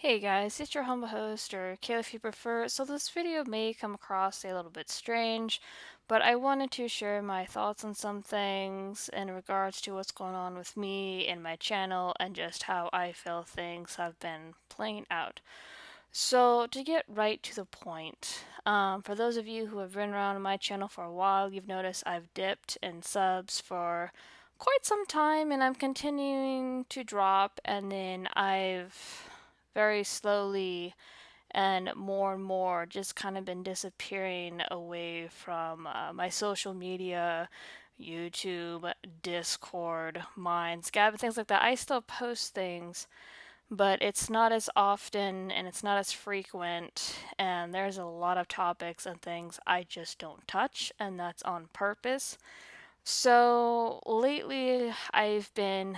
Hey guys, it's your humble host, or Kayla if you prefer. So this video may come across a little bit strange, but I wanted to share my thoughts on some things in regards to what's going on with me and my channel and just how I feel things have been playing out. So to get right to the point, for those of you who have been around my channel for a while, you've noticed I've dipped in subs for quite some time and I'm continuing to drop, and then I've very slowly and more just kind of been disappearing away from my social media, YouTube, Discord, Minds, Gab, and things like that. I still post things, but it's not as often and it's not as frequent, and there's a lot of topics and things I just don't touch, and that's on purpose. So lately, I've been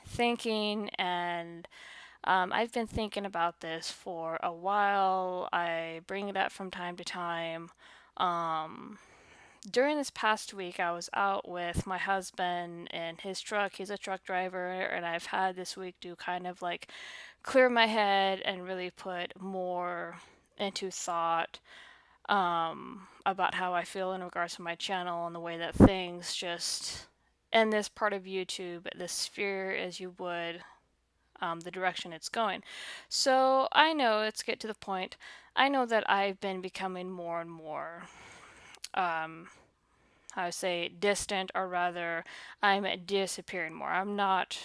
thinking about this for a while. I bring it up from time to time. Um, During this past week, I was out with my husband in his truck. He's a truck driver, and I've had this week to kind of like clear my head and really put more into thought about how I feel in regards to my channel and the way that things just in this part of YouTube, the sphere as you would, the direction it's going. So I know, let's get to the point. I know that I've been becoming more and more, um, I would say, distant, or rather, I'm disappearing more. I'm not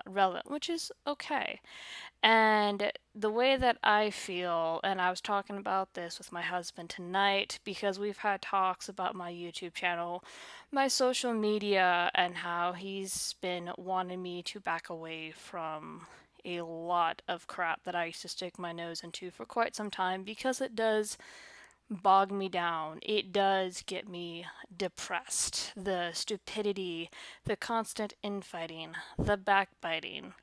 relevant, which is okay. And the way that I feel, and I was talking about this with my husband tonight because we've had talks about my YouTube channel, my social media, and how he's been wanting me to back away from a lot of crap that I used to stick my nose into for quite some time because it does bog me down. It does get me depressed. The stupidity, the constant infighting, the backbiting,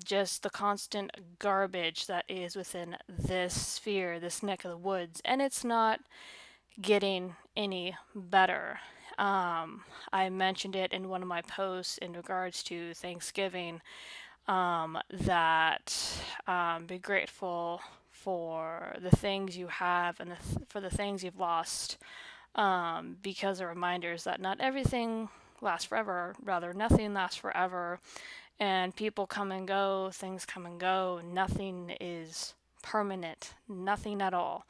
just the constant garbage that is within this sphere, this neck of the woods, and it's not getting any better. I mentioned it in one of my posts in regards to Thanksgiving, that be grateful for the things you have and for the things you've lost, because they're reminders that not everything lasts forever, rather, nothing lasts forever, and people come and go, things come and go, nothing is permanent, nothing at all.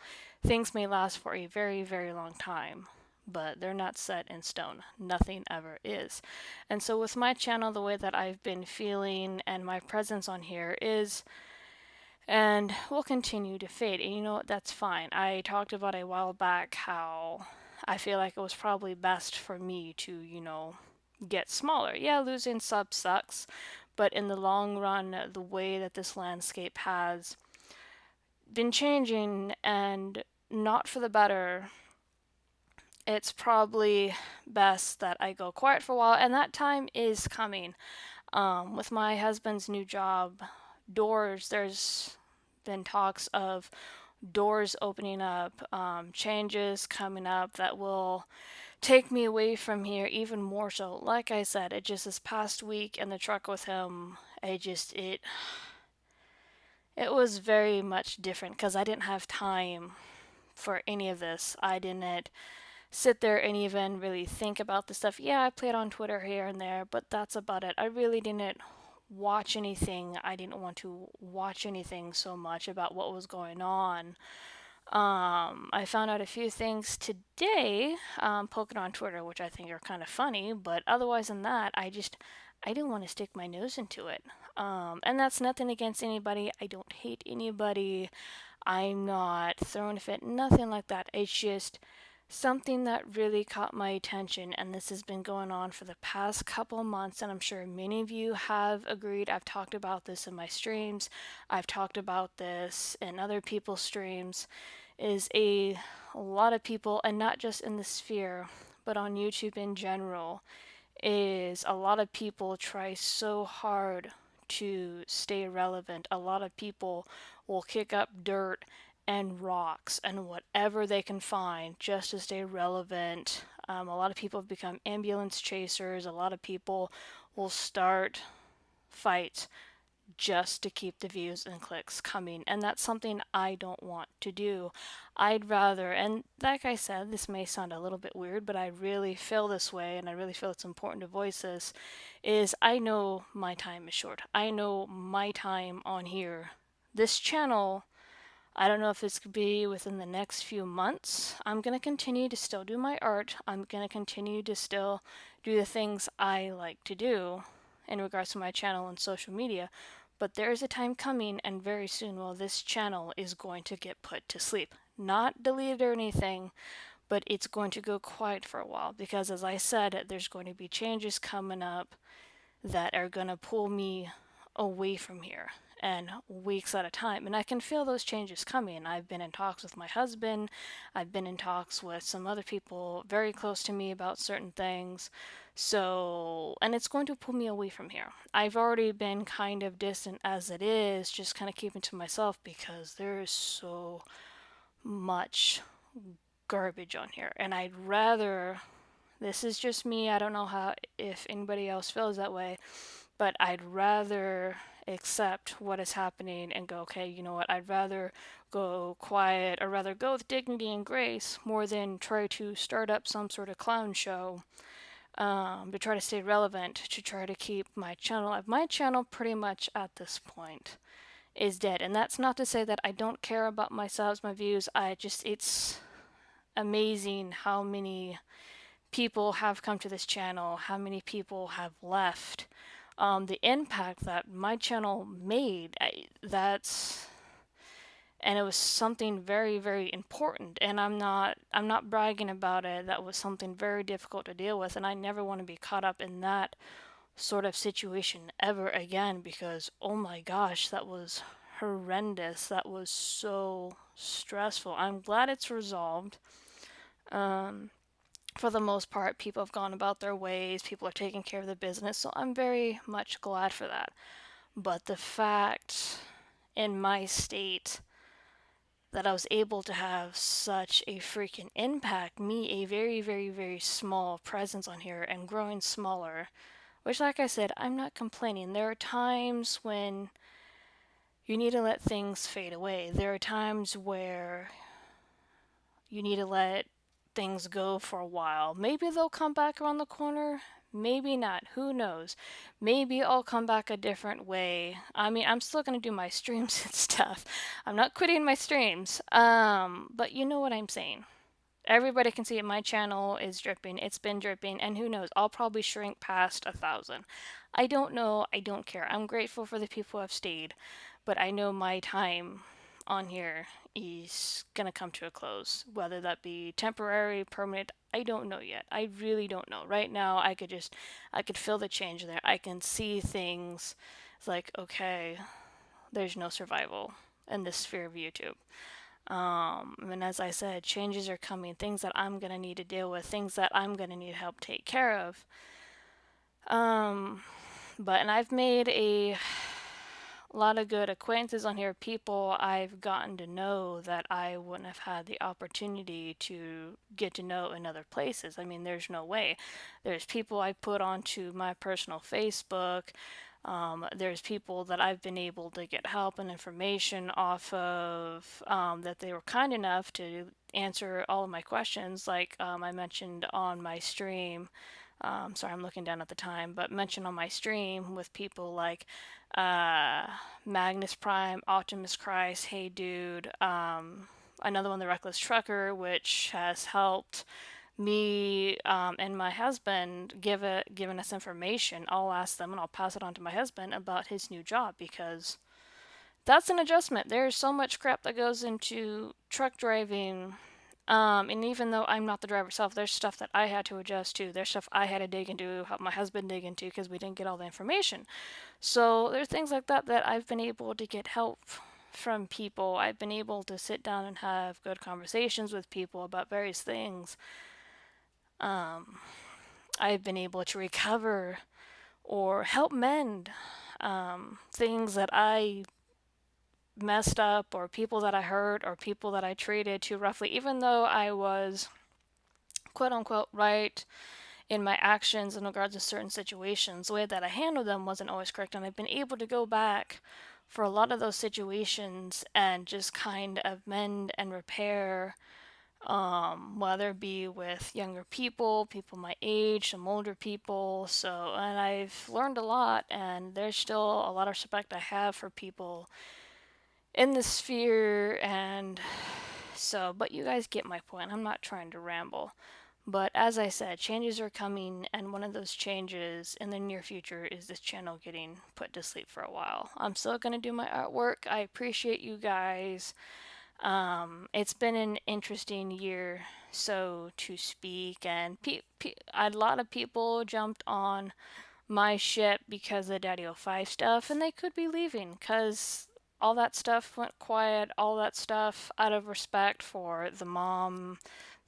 Things may last for a very, very long time, but they're not set in stone. Nothing ever is. And so, with my channel, the way that I've been feeling and my presence on here is, and will continue to fade. And you know what? That's fine. I talked about a while back how I feel like it was probably best for me to, get smaller. Yeah, losing subs sucks, but in the long run, the way that this landscape has been changing and not for the better, it's probably best that I go quiet for a while, and that time is coming. With my husband's new job, there's been talks of doors opening up, changes coming up that will take me away from here even more so. Like I said, it just this past week in the truck with him, it was very much different because I didn't have time for any of this. I didn't sit there and even really think about the stuff. Yeah, I played on Twitter here and there, but that's about it. I really didn't watch anything. I didn't want to watch anything so much about what was going on. I found out a few things today, poking on Twitter, which I think are kind of funny, but otherwise than that, I didn't want to stick my nose into it. And that's nothing against anybody. I don't hate anybody. I'm not throwing a fit, nothing like that. It's just something that really caught my attention, and this has been going on for the past couple months, and I'm sure many of you have agreed. I've talked about this in my streams, I've talked about this in other people's streams, is a lot of people, and not just in the sphere, but on YouTube in general, is a lot of people try so hard to stay relevant. A lot of people will kick up dirt and rocks and whatever they can find just to stay relevant. A lot of people have become ambulance chasers. A lot of people will start fights just to keep the views and clicks coming. And that's something I don't want to do. I'd rather, and like I said, this may sound a little bit weird, but I really feel this way and I really feel it's important to voice this, is I know my time is short. I know my time on here. This channel, I don't know if it's going to be within the next few months. I'm going to continue to still do my art. I'm going to continue to still do the things I like to do in regards to my channel and social media. But there is a time coming, and very soon, well, this channel is going to get put to sleep. Not deleted or anything, but it's going to go quiet for a while because, as I said, there's going to be changes coming up that are going to pull me away from here and weeks at a time. And I can feel those changes coming. I've been in talks with my husband, I've been in talks with some other people very close to me about certain things. So, and it's going to pull me away from here. I've already been kind of distant as it is, just kind of keeping to myself because there is so much garbage on here. And I'd rather, this is just me, I don't know how, if anybody else feels that way, but I'd rather accept what is happening and go, okay, you know what, I'd rather go quiet or rather go with dignity and grace more than try to start up some sort of clown show to try to stay relevant, to try to keep my channel. My channel pretty much at this point is dead. And that's not to say that I don't care about my subs, my views. It's amazing how many people have come to this channel, how many people have left, the impact that my channel made. And it was something very, very important. And I'm not bragging about it. That was something very difficult to deal with, and I never want to be caught up in that sort of situation ever again because oh my gosh, that was horrendous. That was so stressful. I'm glad it's resolved. Um, for the most part, people have gone about their ways, people are taking care of the business, so I'm very much glad for that. But the fact in my state that I was able to have such a freaking impact, me, a very, very, very small presence on here and growing smaller, which, like I said, I'm not complaining. There are times when you need to let things fade away. There are times where you need to let things go for a while. Maybe they'll come back around the corner. Maybe not. Who knows? Maybe I'll come back a different way. I mean, I'm still going to do my streams and stuff. I'm not quitting my streams. But you know what I'm saying. Everybody can see it. My channel is dripping. It's been dripping. And who knows? I'll probably shrink past 1,000. I don't know. I don't care. I'm grateful for the people who have stayed. But I know my time on here is gonna come to a close. Whether that be temporary, permanent, I don't know yet. I really don't know. Right now, I could feel the change there. I can see things. It's like, okay, there's no survival in this sphere of YouTube. And as I said, changes are coming. Things that I'm gonna need to deal with. Things that I'm gonna need help take care of. Um, and I've made a lot of good acquaintances on here, people I've gotten to know that I wouldn't have had the opportunity to get to know in other places. I mean, there's no way. There's people I put onto my personal Facebook. There's people that I've been able to get help and information off of that they were kind enough to answer all of my questions, like I mentioned on my stream. Sorry, I'm looking down at the time, but mentioned on my stream with people like uh, Magnus Prime, Optimus Christ, Hey Dude, another one, the Reckless Trucker, which has helped me and my husband given us information. I'll ask them and I'll pass it on to my husband about his new job because that's an adjustment. There's so much crap that goes into truck driving. And even though I'm not the driver myself, there's stuff that I had to adjust to. There's stuff I had to dig into, help my husband dig into because we didn't get all the information. So there's things like that that I've been able to get help from people. I've been able to sit down and have good conversations with people about various things. I've been able to recover or help mend things that I messed up or people that I hurt or people that I treated too roughly, even though I was quote unquote right in my actions in regards to certain situations, the way that I handled them wasn't always correct. And I've been able to go back for a lot of those situations and just kind of mend and repair, whether it be with younger people, people my age, some older people. So, and I've learned a lot, and there's still a lot of respect I have for people in the sphere. And so, but you guys get my point. I'm not trying to ramble. But as I said, changes are coming, and one of those changes in the near future is this channel getting put to sleep for a while. I'm still going to do my artwork. I appreciate you guys. It's been an interesting year, so to speak, and a lot of people jumped on my ship because of the Daddy 05 stuff, and they could be leaving because all that stuff went quiet, all that stuff out of respect for the mom,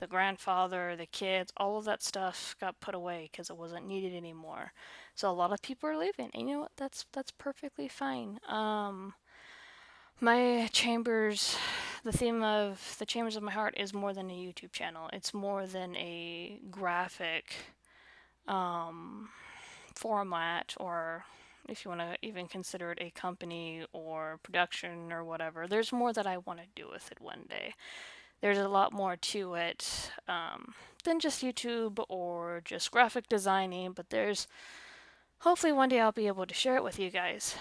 the grandfather, the kids, all of that stuff got put away because it wasn't needed anymore. So a lot of people are leaving, and you know what? That's perfectly fine. My chambers, the theme of the Chambers of My Heart is more than a YouTube channel. It's more than a graphic um, format, or if you want to even consider it a company or production or whatever. There's more that I want to do with it one day. There's a lot more to it than just YouTube or just graphic designing, but there's hopefully one day I'll be able to share it with you guys.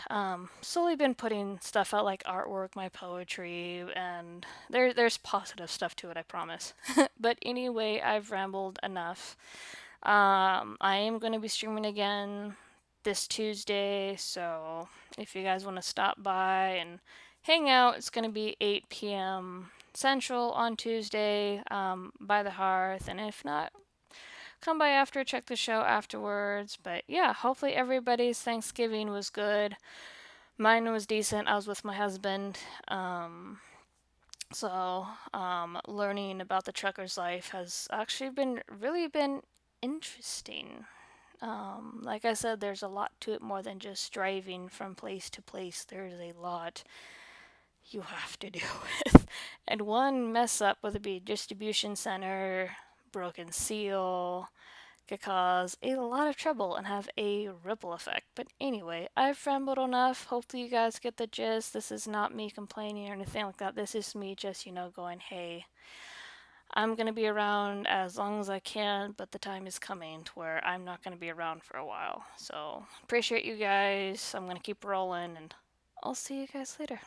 Slowly been putting stuff out like artwork, my poetry, and there's positive stuff to it, I promise. But anyway, I've rambled enough. I am going to be streaming again this Tuesday, so if you guys want to stop by and hang out, it's going to be 8 p.m. Central on Tuesday, by the hearth, and if not, come by after, check the show afterwards. But yeah, hopefully everybody's Thanksgiving was good. Mine was decent. I was with my husband. Learning about the trucker's life has actually been interesting. Like I said, there's a lot to it more than just driving from place to place. There's a lot you have to deal with. And one mess up, whether it be distribution center, broken seal, could cause a lot of trouble and have a ripple effect. But anyway, I've rambled enough. Hopefully you guys get the gist. This is not me complaining or anything like that. This is me just, going, hey, I'm going to be around as long as I can, but the time is coming to where I'm not going to be around for a while. So appreciate you guys. I'm going to keep rolling, and I'll see you guys later.